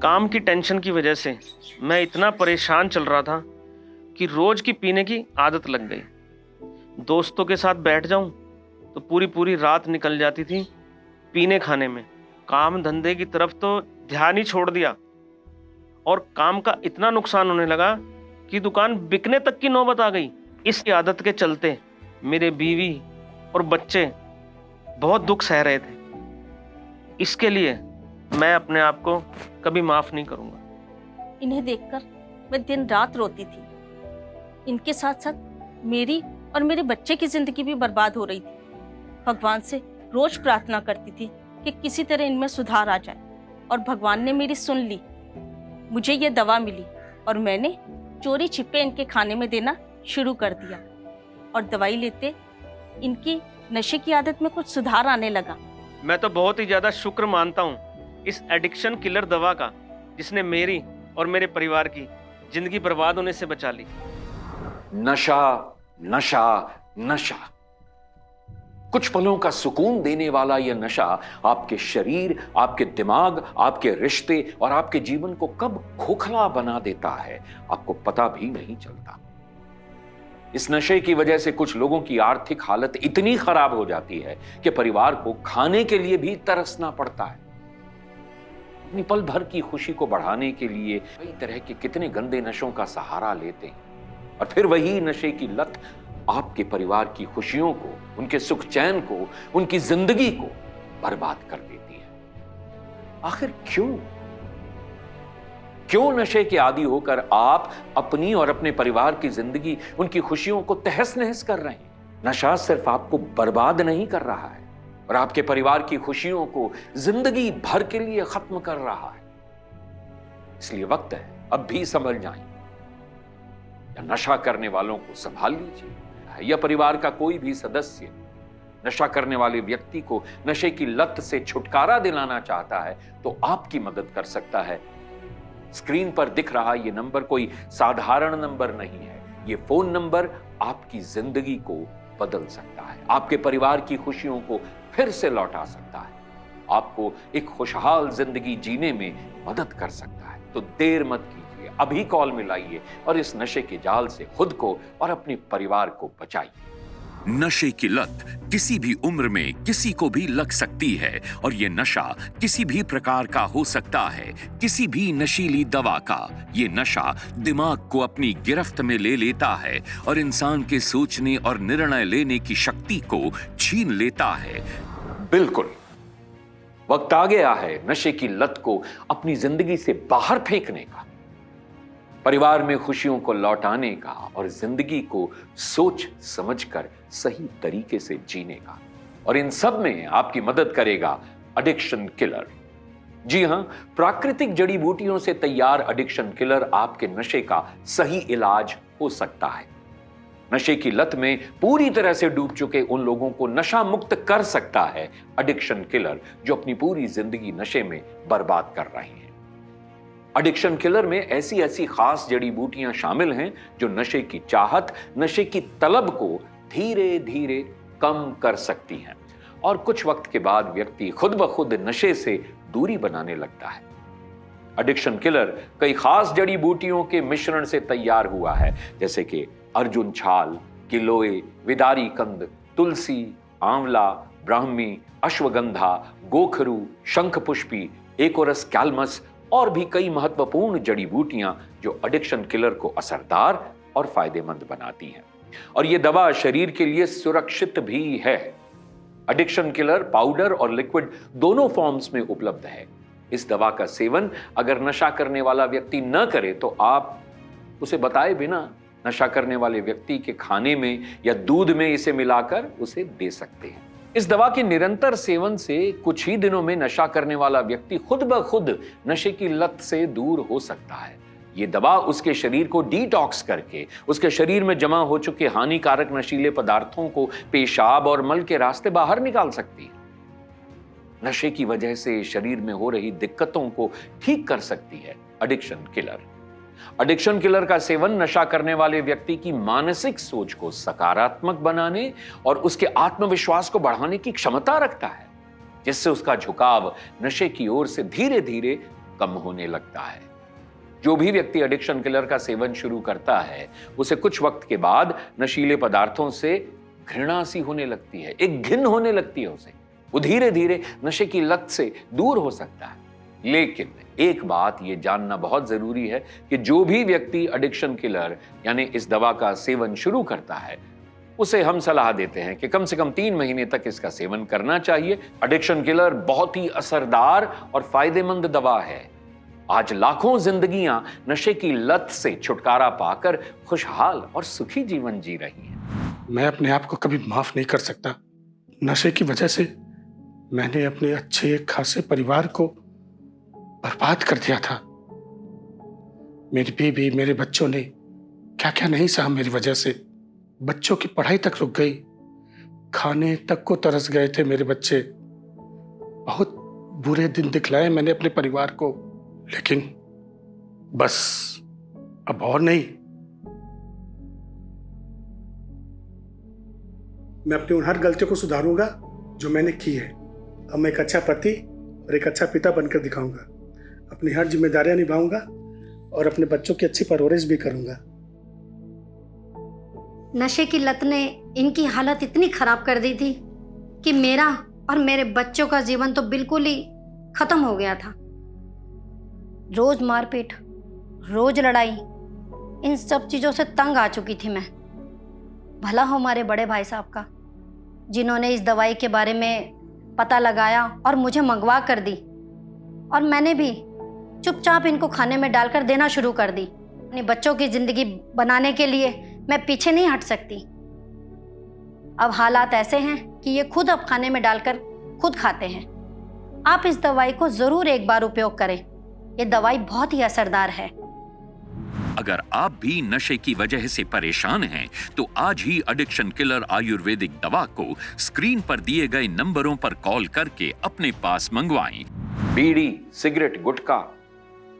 काम की टेंशन की वजह से मैं इतना परेशान चल रहा था कि रोज की पीने की आदत लग गई। दोस्तों के साथ बैठ जाऊं तो पूरी पूरी रात निकल जाती थी पीने खाने में। काम धंधे की तरफ तो ध्यान ही छोड़ दिया और काम का इतना नुकसान होने लगा कि दुकान बिकने तक की नौबत आ गई। इस आदत के चलते मेरे बीवी और बच्चे बहुत दुख सह रहे थे। इसके लिए मैं अपने आप को कभी माफ नहीं करूंगा। इन्हें देखकर मैं दिन रात रोती थी। इनके साथ साथ मेरी और मेरे बच्चे की जिंदगी भी बर्बाद हो रही थी। भगवान से रोज प्रार्थना करती थी कि किसी तरह इनमें सुधार आ जाए और भगवान ने मेरी सुन ली। मुझे ये दवा मिली और मैंने चोरी छिपे इनके खाने में देना शुरू कर दिया और दवाई लेते इनकी नशे की आदत में कुछ सुधार आने लगा। मैं तो बहुत ही ज्यादा शुक्र मानता हूँ इस एडिक्शन किलर दवा का, जिसने मेरी और मेरे परिवार की जिंदगी बर्बाद होने से बचा ली। नशा नशा नशा, कुछ पलों का सुकून देने वाला यह नशा आपके शरीर, आपके दिमाग, आपके रिश्ते और आपके जीवन को कब खोखला बना देता है आपको पता भी नहीं चलता। इस नशे की वजह से कुछ लोगों की आर्थिक हालत इतनी खराब हो जाती है कि परिवार को खाने के लिए भी तरसना पड़ता है। अपनी पल भर की खुशी को बढ़ाने के लिए कई तरह के कितने गंदे नशों का सहारा लेते हैं और फिर वही नशे की लत आपके परिवार की खुशियों को, उनके सुख चैन को, उनकी जिंदगी को बर्बाद कर देती है। आखिर क्यों नशे के आदी होकर आप अपनी और अपने परिवार की जिंदगी, उनकी खुशियों को तहस नहस कर रहे हैं? नशा सिर्फ आपको बर्बाद नहीं कर रहा है और आपके परिवार की खुशियों को जिंदगी भर के लिए खत्म कर रहा है। इसलिए वक्त है अब भी समझ जाएं। या नशा करने वालों को संभाल लीजिए या परिवार का कोई भी सदस्य नशा करने वाले व्यक्ति को नशे की लत से छुटकारा दिलाना चाहता है तो आपकी मदद कर सकता है। स्क्रीन पर दिख रहा ये नंबर कोई साधारण नंबर नहीं है। ये फोन नंबर आपकी जिंदगी को बदल सकता है, आपके परिवार की खुशियों को फिर से लौटा सकता है, आपको एक खुशहाल जिंदगी जीने में मदद कर सकता है। तो देर मत कीजिए, अभी कॉल मिलाइए और इस नशे के जाल से खुद को और अपने परिवार को बचाइए। नशे की लत किसी भी उम्र में किसी को भी लग सकती है और ये नशा किसी भी प्रकार का हो सकता है, किसी भी नशीली दवा का। ये नशा दिमाग को अपनी गिरफ्त में ले लेता है और इंसान के सोचने और निर्णय लेने की शक्ति को छीन लेता है। बिल्कुल, वक्त आ गया है नशे की लत को अपनी जिंदगी से बाहर फेंकने का, परिवार में खुशियों को लौटाने का और जिंदगी को सोच समझकर सही तरीके से जीने का। और इन सब में आपकी मदद करेगा एडिक्शन किलर। जी हां, प्राकृतिक जड़ी बूटियों से तैयार एडिक्शन किलर आपके नशे का सही इलाज हो सकता है। नशे की लत में पूरी तरह से डूब चुके उन लोगों को नशा मुक्त कर सकता है एडिक्शन किलर, जो अपनी पूरी जिंदगी नशे में बर्बाद कर रहे हैं। एडिक्शन किलर में ऐसी ऐसी खास जड़ी बूटियां शामिल हैं जो नशे की चाहत, नशे की तलब को धीरे धीरे कम कर सकती हैं और कुछ वक्त के बाद व्यक्ति खुद ब खुद नशे से दूरी बनाने लगता है। एडिक्शन किलर कई खास जड़ी बूटियों के मिश्रण से तैयार हुआ है, जैसे कि अर्जुन छाल, गिलोय, विदारी कंद, तुलसी, आंवला, ब्राह्मी, अश्वगंधा, गोखरू, शंखपुष्पी, एकोरस कैल्मस और भी कई महत्वपूर्ण जड़ी बूटियां जो एडिक्शन किलर को असरदार और फायदेमंद बनाती हैं। और यह दवा शरीर के लिए सुरक्षित भी है। एडिक्शन किलर पाउडर और लिक्विड दोनों फॉर्म्स में उपलब्ध है। इस दवा का सेवन अगर नशा करने वाला व्यक्ति न करे तो आप उसे बताए बिना नशा करने वाले व्यक्ति के खाने में या दूध में इसे मिलाकर उसे दे सकते हैं। इस दवा के निरंतर सेवन से कुछ ही दिनों में नशा करने वाला व्यक्ति खुद ब खुद नशे की लत से दूर हो सकता है। ये दवा उसके शरीर को डिटॉक्स करके उसके शरीर में जमा हो चुके हानिकारक नशीले पदार्थों को पेशाब और मल के रास्ते बाहर निकाल सकती है। नशे की वजह से शरीर में हो रही दिक्कतों को ठीक कर सकती है एडिक्शन किलर। एडिक्शन किलर का सेवन नशा करने वाले व्यक्ति की मानसिक सोच को सकारात्मक बनाने और उसके आत्मविश्वास को बढ़ाने की क्षमता रखता है, जिससे उसका झुकाव नशे की ओर से धीरे धीरे कम होने लगता है। जो भी व्यक्ति एडिक्शन किलर का सेवन शुरू करता है, उसे कुछ वक्त के बाद नशीले पदार्थों से घृणा सी होने लगती है, एक घिन होने लगती है उसे। वो धीरे धीरे नशे की लत से दूर हो सकता है। लेकिन एक बात ये जानना बहुत जरूरी है कि जो भी व्यक्ति एडिक्शन किलर यानी इस दवा का सेवन शुरू करता है, उसे हम सलाह देते हैं कि कम से कम 3 महीने तक इसका सेवन करना चाहिए। एडिक्शन किलर बहुत ही असरदार और फायदेमंद दवा है। आज लाखों जिंदगियां नशे की लत से छुटकारा पाकर खुशहाल और सुखी जीवन जी रही हैं। मैं अपने आप को कभी माफ नहीं कर सकता। नशे की वजह से मैंने अपने अच्छे खासे परिवार को बर्बाद कर दिया था। मेरी बीवी, मेरे बच्चों ने क्या क्या नहीं सहा मेरी वजह से। बच्चों की पढ़ाई तक रुक गई, खाने तक को तरस गए थे मेरे बच्चे। बहुत बुरे दिन दिखलाए मैंने अपने परिवार को, लेकिन बस अब और नहीं। मैं अपनी उन हर गलतियों को सुधारूंगा जो मैंने की है। अब मैं एक अच्छा पति और एक अच्छा पिता बनकर दिखाऊंगा। अपनी हर जिम्मेदारियां निभाऊंगा और अपने बच्चों की अच्छी परवरिश भी करूंगा। नशे की लत ने इनकी हालत इतनी खराब कर दी थी कि मेरा और मेरे बच्चों का जीवन तो बिल्कुल ही खत्म हो गया था। रोज मारपीट, रोज लड़ाई, इन सब चीजों से तंग आ चुकी थी मैं। भला हो हमारे बड़े भाई साहब का, जिन्होंने इस दवाई के बारे में पता लगाया और मुझे मंगवा कर दी, और मैंने भी चुपचाप इनको खाने में डालकर देना शुरू कर दी। अपने बच्चों की जिंदगी बनाने के लिए मैं पीछे नहीं हट सकती। अब हालात ऐसे हैं कि ये खुद अब खाने में डालकर खुद खाते हैं। आप इस दवाई को जरूर एक बार उपयोग करें। ये दवाई बहुत ही असरदार है। अगर आप भी नशे की वजह से परेशान हैं, तो आज ही एडिक्शन किलर आयुर्वेदिक दवा को स्क्रीन पर दिए गए नंबरों पर कॉल करके अपने पास मंगवाएं। बीड़ी, सिगरेट, गुटखा,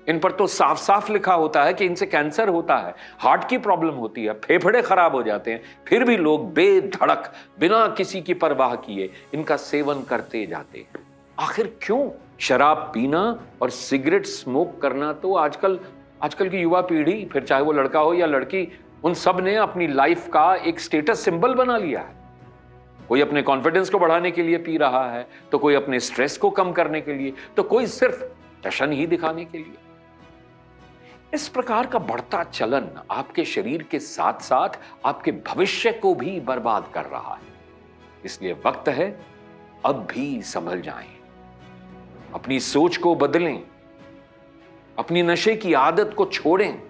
इन पर तो साफ साफ लिखा होता है कि इनसे कैंसर होता है, हार्ट की प्रॉब्लम होती है, फेफड़े खराब हो जाते हैं। फिर भी लोग बेधड़क, बिना किसी की परवाह किए इनका सेवन करते जाते हैं। आखिर क्यों? शराब पीना और सिगरेट स्मोक करना तो आजकल की युवा पीढ़ी, फिर चाहे वो लड़का हो या लड़की, उन सब ने अपनी लाइफ का एक स्टेटस सिंबल बना लिया है। कोई अपने कॉन्फिडेंस को बढ़ाने के लिए पी रहा है, तो कोई अपने स्ट्रेस को कम करने के लिए, तो कोई सिर्फ जश्न ही दिखाने के लिए। इस प्रकार का बढ़ता चलन आपके शरीर के साथ साथ आपके भविष्य को भी बर्बाद कर रहा है। इसलिए वक्त है अब भी संभल जाएं, अपनी सोच को बदलें, अपनी नशे की आदत को छोड़ें,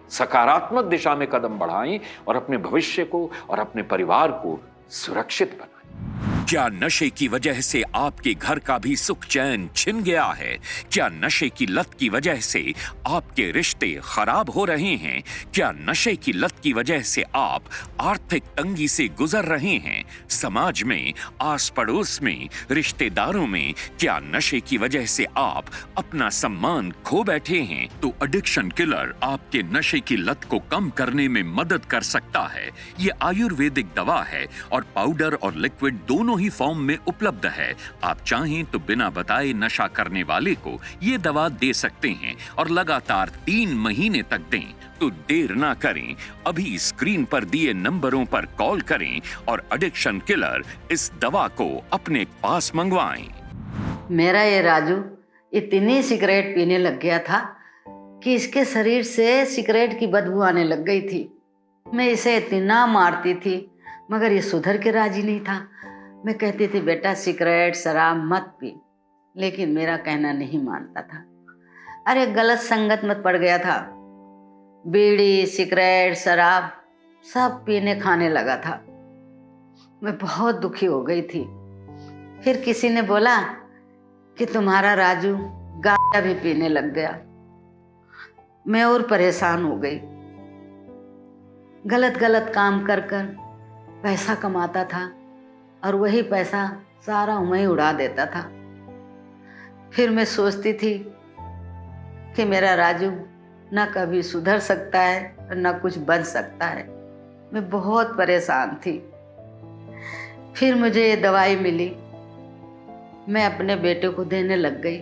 सकारात्मक दिशा में कदम बढ़ाएं और अपने भविष्य को और अपने परिवार को सुरक्षित बनाएं। क्या नशे की वजह से आपके घर का भी सुख चैन छिन गया है? क्या नशे की लत की वजह से आपके रिश्ते खराब हो रहे हैं? क्या नशे की लत की वजह से आप आर्थिक तंगी से गुजर रहे हैं? समाज में, आस पड़ोस में, रिश्तेदारों में क्या नशे की वजह से आप अपना सम्मान खो बैठे हैं? तो एडिक्शन किलर आपके नशे की लत को कम करने में मदद कर सकता है। ये आयुर्वेदिक दवा है और पाउडर और लिक्विड दोनों ही फॉर्म में उपलब्ध है। आप चाहें तो बिना बताए नशा करने वाले को ये दवा दे सकते हैं और लगातार 3 महीने तक दें। तो देर ना करें, अभी स्क्रीन पर दिए नंबरों पर कॉल करें और एडिक्शन किलर इस दवा को अपने पास मंगवाएं। मेरा ये राजू इतनी सिगरेट पीने लग गया था कि इसके शरीर से सिगरेट की बदबू आने लग गई थी। मैं इसे इतना मारती थी मगर ये सुधर के राजी नहीं था। मैं कहती थी बेटा सिगरेट शराब मत पी, लेकिन मेरा कहना नहीं मानता था। अरे गलत संगत में पड़ गया था। बीड़ी, सिगरेट, शराब सब पीने खाने लगा था। मैं बहुत दुखी हो गई थी। फिर किसी ने बोला कि तुम्हारा राजू गांजा भी पीने लग गया। मैं और परेशान हो गई। गलत गलत काम कर कर पैसा कमाता था और वही पैसा सारा वहीं उड़ा देता था। फिर मैं सोचती थी कि मेरा राजू ना कभी सुधर सकता है और ना कुछ बन सकता है। मैं बहुत परेशान थी। फिर मुझे ये दवाई मिली। मैं अपने बेटे को देने लग गई।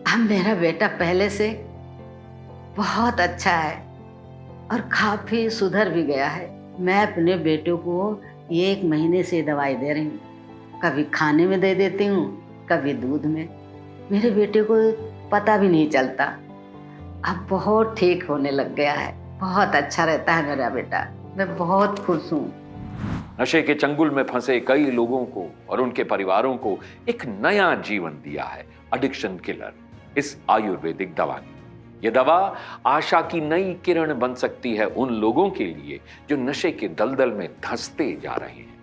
अब मेरा बेटा पहले से बहुत अच्छा है और काफी सुधर भी गया है। मैं अपने बेटे को 1 महीने से दवाई दे रही हूँ। कभी खाने में दे देती हूँ, कभी दूध में। मेरे बेटे को पता भी नहीं चलता। अब बहुत ठीक होने लग गया है। बहुत अच्छा रहता है मेरा बेटा। मैं बहुत खुश हूँ। नशे के चंगुल में फंसे कई लोगों को और उनके परिवारों को एक नया जीवन दिया है एडिक्शन किलर, इस आयुर्वेदिक दवा ने। यह दवा आशा की नई किरण बन सकती है उन लोगों के लिए जो नशे के दलदल में धंसते जा रहे हैं।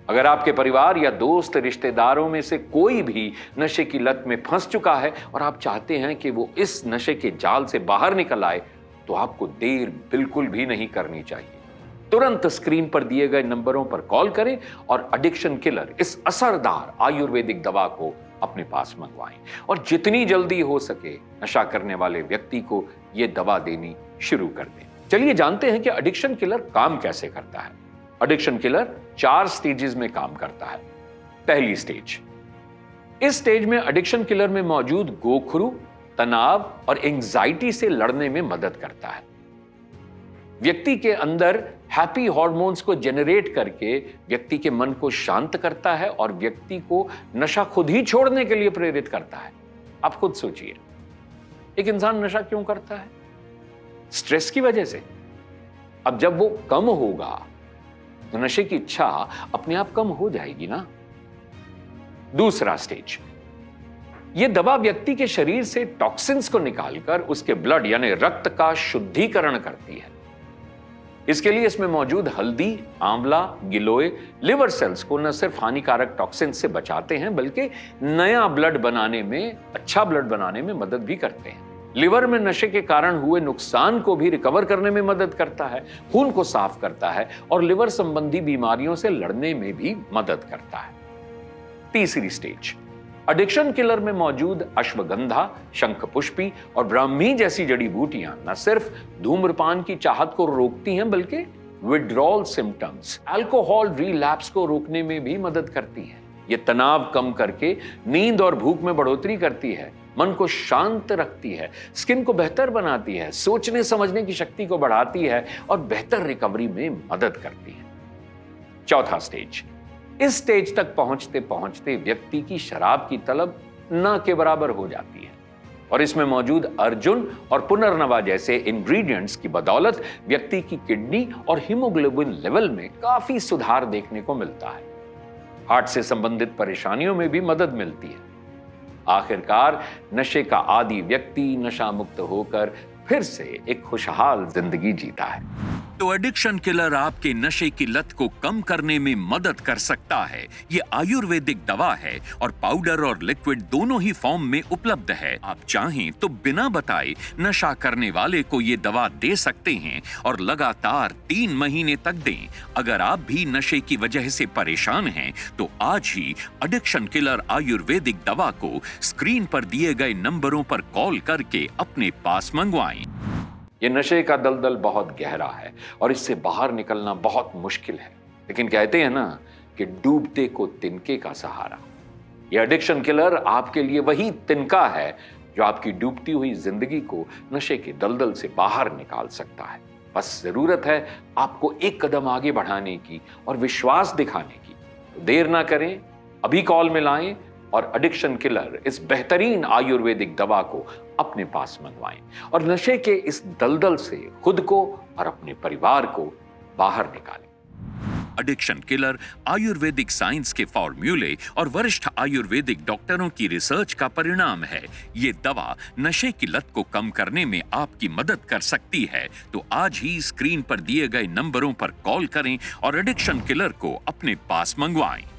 अगर आपके परिवार या दोस्त रिश्तेदारों में से कोई भी नशे की लत में फंस चुका है और आप चाहते हैं कि वो इस नशे के जाल से बाहर निकल आए, तो आपको देर बिल्कुल भी नहीं करनी चाहिए। तुरंत स्क्रीन पर दिए गए नंबरों पर कॉल करें और एडिक्शन किलर, इस असरदार आयुर्वेदिक दवा को अपने पास मंगवाएं और जितनी जल्दी हो सके नशा करने वाले व्यक्ति को यह दवा देनी शुरू कर दें। चलिए जानते हैं कि एडिक्शन किलर काम कैसे करता है। एडिक्शन किलर 4 स्टेजेस में काम करता है। पहली स्टेज, इस स्टेज में एडिक्शन किलर में मौजूद गोखरू तनाव और एंजाइटी से लड़ने में मदद करता है। व्यक्ति के अंदर हैप्पी हार्मोन्स को जेनरेट करके व्यक्ति के मन को शांत करता है और व्यक्ति को नशा खुद ही छोड़ने के लिए प्रेरित करता है। आप खुद सोचिए, एक इंसान नशा क्यों करता है? स्ट्रेस की वजह से। अब जब वो कम होगा तो नशे की इच्छा अपने आप कम हो जाएगी ना। दूसरा स्टेज, यह दवा व्यक्ति के शरीर से टॉक्सिन्स को निकालकर उसके ब्लड यानी रक्त का शुद्धिकरण करती है। इसके लिए इसमें मौजूद हल्दी, आंवला, गिलोय लिवर सेल्स को न सिर्फ हानिकारक टॉक्सिन्स से बचाते हैं बल्कि नया ब्लड बनाने में, अच्छा ब्लड बनाने में मदद भी करते हैं। लिवर में नशे के कारण हुए नुकसान को भी रिकवर करने में मदद करता है, खून को साफ करता है और लिवर संबंधी बीमारियों से लड़ने में भी मदद करता है। तीसरी स्टेज, एडिक्शन किलर में मौजूद अश्वगंधा, शंखपुष्पी और ब्राह्मी जैसी जड़ी बूटियां न सिर्फ धूम्रपान की चाहत को रोकती हैं बल्कि विड्रॉल सिम्टम्स, अल्कोहल रिलैप्स को रोकने में भी मदद करती हैं। ये तनाव कम करके नींद और भूख में बढ़ोतरी करती है, मन को शांत रखती है, स्किन को बेहतर बनाती है, सोचने समझने की शक्ति को बढ़ाती है और बेहतर रिकवरी में मदद करती है। चौथा स्टेज, इस स्टेज तक पहुंचते पहुंचते व्यक्ति की शराब की तलब न के बराबर हो जाती है और इसमें मौजूद अर्जुन और पुनर्नवा जैसे इंग्रेडिएंट्स की बदौलत व्यक्ति की किडनी और हीमोग्लोबिन लेवल में काफी सुधार देखने को मिलता है। हार्ट से संबंधित परेशानियों में भी मदद मिलती है। आखिरकार नशे का आदी व्यक्ति नशा मुक्त होकर फिर से एक खुशहाल जिंदगी जीता है। तो एडिक्शन किलर आपके नशे की लत को कम करने में मदद कर सकता है। ये आयुर्वेदिक दवा है और पाउडर और लिक्विड दोनों ही फॉर्म में उपलब्ध है। आप चाहें तो बिना बताए नशा करने वाले को ये दवा दे सकते हैं और लगातार 3 महीने तक दें। अगर आप भी नशे की वजह से परेशान हैं तो आज ही एडिक्शन किलर आयुर्वेदिक दवा को स्क्रीन पर दिए गए नंबरों पर कॉल करके अपने पास मंगवाएं। ये नशे का दलदल बहुत गहरा है और इससे बाहर निकलना बहुत मुश्किल है, लेकिन कहते हैं ना कि डूबते को तिनके का सहारा। ये एडिक्शन किलर आपके लिए वही तिनका है जो आपकी डूबती हुई जिंदगी को नशे के दलदल से बाहर निकाल सकता है। बस जरूरत है आपको एक कदम आगे बढ़ाने की और विश्वास दिखाने की। तो देर ना करें, अभी कॉल मिलाएं और एडिक्शन किलर, इस बेहतरीन आयुर्वेदिक दवा को अपने पास मंगवाएं और नशे के इस दलदल से खुद को और अपने परिवार को बाहर निकालें। एडिक्शन किलर आयुर्वेदिक साइंस के फॉर्मूले और वरिष्ठ आयुर्वेदिक डॉक्टरों की रिसर्च का परिणाम है। ये दवा नशे की लत को कम करने में आपकी मदद कर सकती है। तो आज ही स्क्रीन पर दिए गए नंबरों पर कॉल करें और एडिक्शन किलर को अपने पास मंगवाएं।